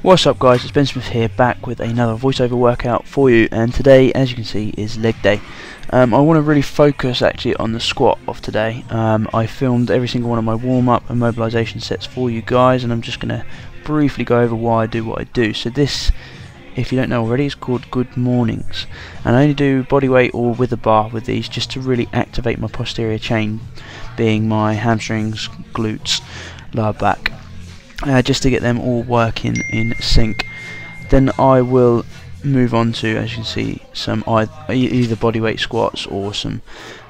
What's up guys, it's Ben Smith here, back with another voiceover workout for you, and today, as you can see, is leg day. I want to really focus actually on the squat of today. I filmed every single one of my warm-up and mobilisation sets for you guys, and I'm just going to briefly go over why I do what I do. So this, if you don't know already, is called Good Mornings, and I only do bodyweight or with a bar with these just to really activate my posterior chain, being my hamstrings, glutes, lower back. Just to get them all working in sync. Then I will move on to, as you can see, some either bodyweight squats or some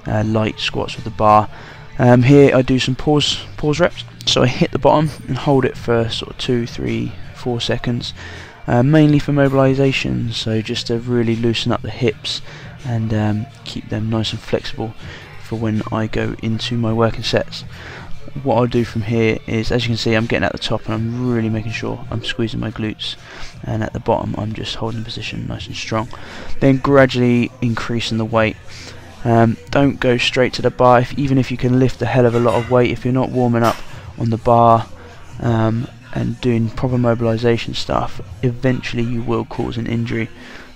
light squats with the bar. Here I do some pause reps, so I hit the bottom and hold it for sort of 2, 3, 4 seconds, mainly for mobilisation, so just to really loosen up the hips and keep them nice and flexible for when I go into my working sets. What I'll do from here is, as you can see, I'm getting at the top and I'm really making sure I'm squeezing my glutes, and at the bottom I'm just holding position nice and strong, then gradually increasing the weight. Don't go straight to the bar, even if you can lift a hell of a lot of weight. If you're not warming up on the bar and doing proper mobilisation stuff, eventually you will cause an injury.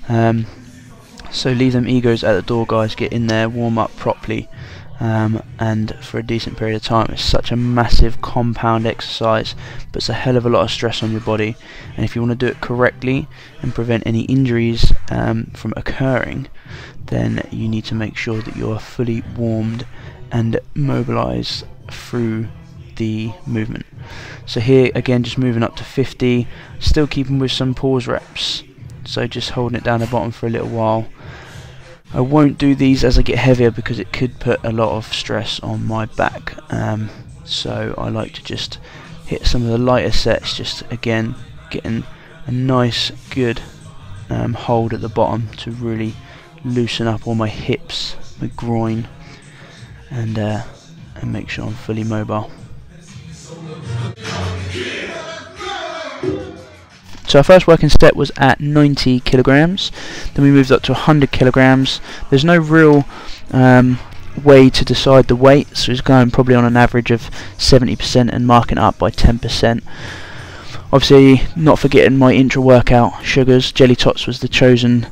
So leave them egos at the door, guys. Get in there, warm up properly, and for a decent period of time. It's such a massive compound exercise, but it's a hell of a lot of stress on your body, and if you want to do it correctly and prevent any injuries from occurring, then you need to make sure that you're fully warmed and mobilized through the movement. So here again, just moving up to 50, still keeping with some pause reps, so just holding it down the bottom for a little while. I won't do these as I get heavier because it could put a lot of stress on my back, so I like to just hit some of the lighter sets, just again getting a nice good hold at the bottom to really loosen up all my hips, my groin, and make sure I'm fully mobile. So our first working step was at 90 kilograms, then we moved up to 100 kilograms. There's no real way to decide the weight, so it's going probably on an average of 70% and marking up by 10%. Obviously, not forgetting my intra-workout sugars. Jelly Tots was the chosen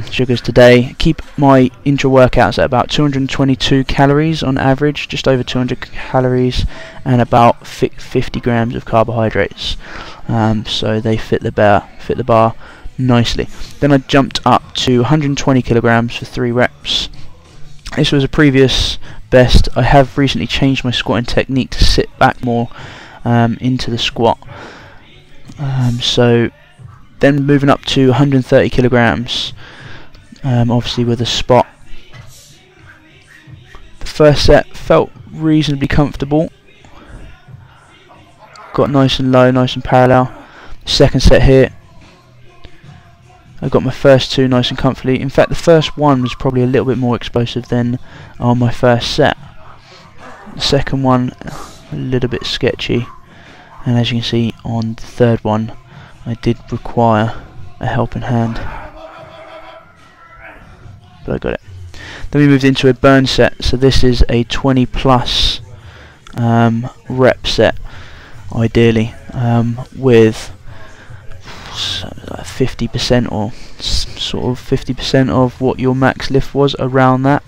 sugars today. Keep my intra-workouts at about 222 calories on average, just over 200 calories, and about 50 grams of carbohydrates. So they fit the bar nicely. Then I jumped up to 120 kilograms for 3 reps. This was a previous best. I have recently changed my squatting technique to sit back more into the squat. So then moving up to 130 kilograms, obviously with a spot. The first set felt reasonably comfortable. Got nice and low, nice and parallel. The second set here, I got my first 2 nice and comfortably. In fact, the first one was probably a little bit more explosive than on my first set. The second one, a little bit sketchy, and as you can see on the third one, I did require a helping hand, but I got it. Then we moved into a burn set, so this is a 20 plus rep set, ideally, with 50% or sort of 50% of what your max lift was, around that,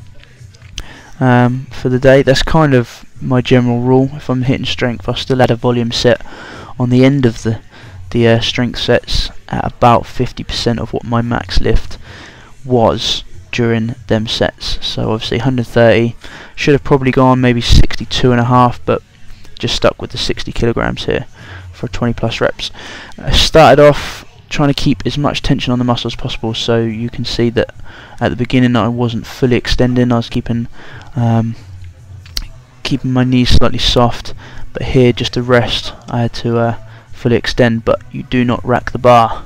for the day. That's kind of my general rule. If I'm hitting strength, I'll still add a volume set on the end of the strength sets at about 50% of what my max lift was during them sets. So obviously 130, should have probably gone maybe 62.5, but just stuck with the 60 kilograms here for 20 plus reps. I started off trying to keep as much tension on the muscle as possible, so you can see that at the beginning I wasn't fully extending. I was keeping my knees slightly soft, but here, just to rest, I had to fully extend, but you do not rack the bar,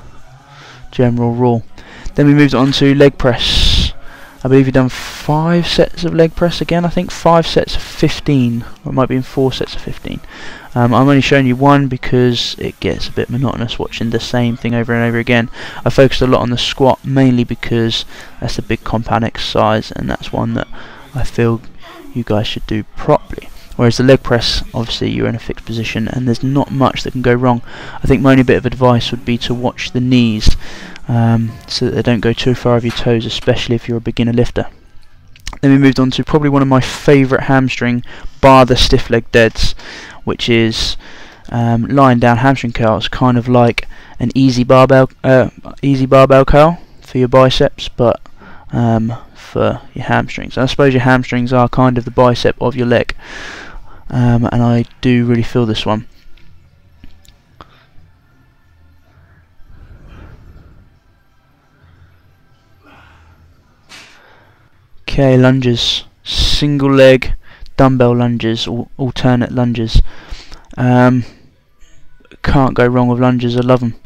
general rule. Then we moved on to leg press. I believe we've done 5 sets of leg press again. I think 5 sets of 15, or it might be in 4 sets of 15. I'm only showing you one because it gets a bit monotonous watching the same thing over and over again. I focused a lot on the squat, mainly because that's a big compound exercise, and that's one that I feel you guys should do properly. Whereas the leg press, obviously you're in a fixed position and there's not much that can go wrong. I think my only bit of advice would be to watch the knees so that they don't go too far over your toes, especially if you're a beginner lifter. Then we moved on to probably one of my favourite hamstring, bar the stiff leg deads, which is lying down hamstring curls, kind of like an easy barbell curl for your biceps, but for your hamstrings. And I suppose your hamstrings are kind of the bicep of your leg, and I do really feel this one. Okay, lunges, single leg dumbbell lunges, or alternate lunges. Can't go wrong with lunges. I love them.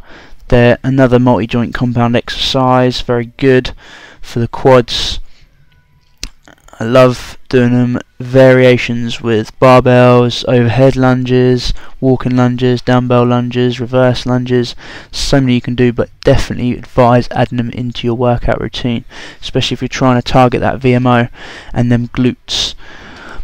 They're another multi-joint compound exercise, very good for the quads. I love doing them variations with barbells, overhead lunges, walking lunges, dumbbell lunges, reverse lunges. So many you can do, but definitely advise adding them into your workout routine, especially if you're trying to target that VMO and them glutes.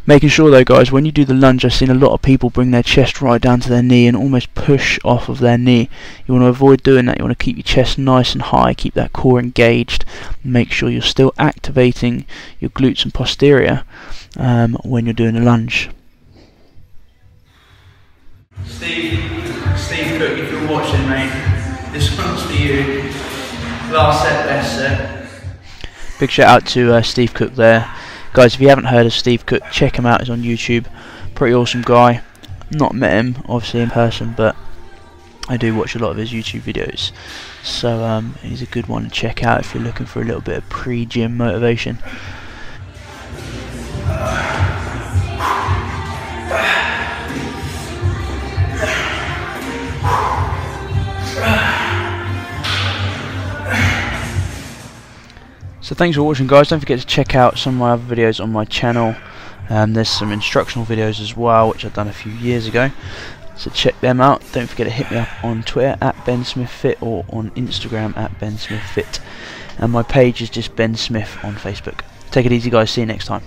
Making sure though, guys, when you do the lunge, I've seen a lot of people bring their chest right down to their knee and almost push off of their knee. You want to avoid doing that. You want to keep your chest nice and high, keep that core engaged, make sure you're still activating your glutes and posterior when you're doing a lunge. Steve Cook, if you're watching, mate, this one's for you. Last set, best set. Big shout out to Steve Cook there. Guys, if you haven't heard of Steve Cook, check him out. He's on YouTube. Pretty awesome guy. Not met him, obviously, in person, but I do watch a lot of his YouTube videos. So he's a good one to check out if you're looking for a little bit of pre-gym motivation. So thanks for watching, guys. Don't forget to check out some of my other videos on my channel. There's some instructional videos as well, which I've done a few years ago, so check them out. Don't forget to hit me up on Twitter at BenSmithFit or on Instagram at BenSmithFit, and my page is just Ben Smith on Facebook. Take it easy, guys. See you next time.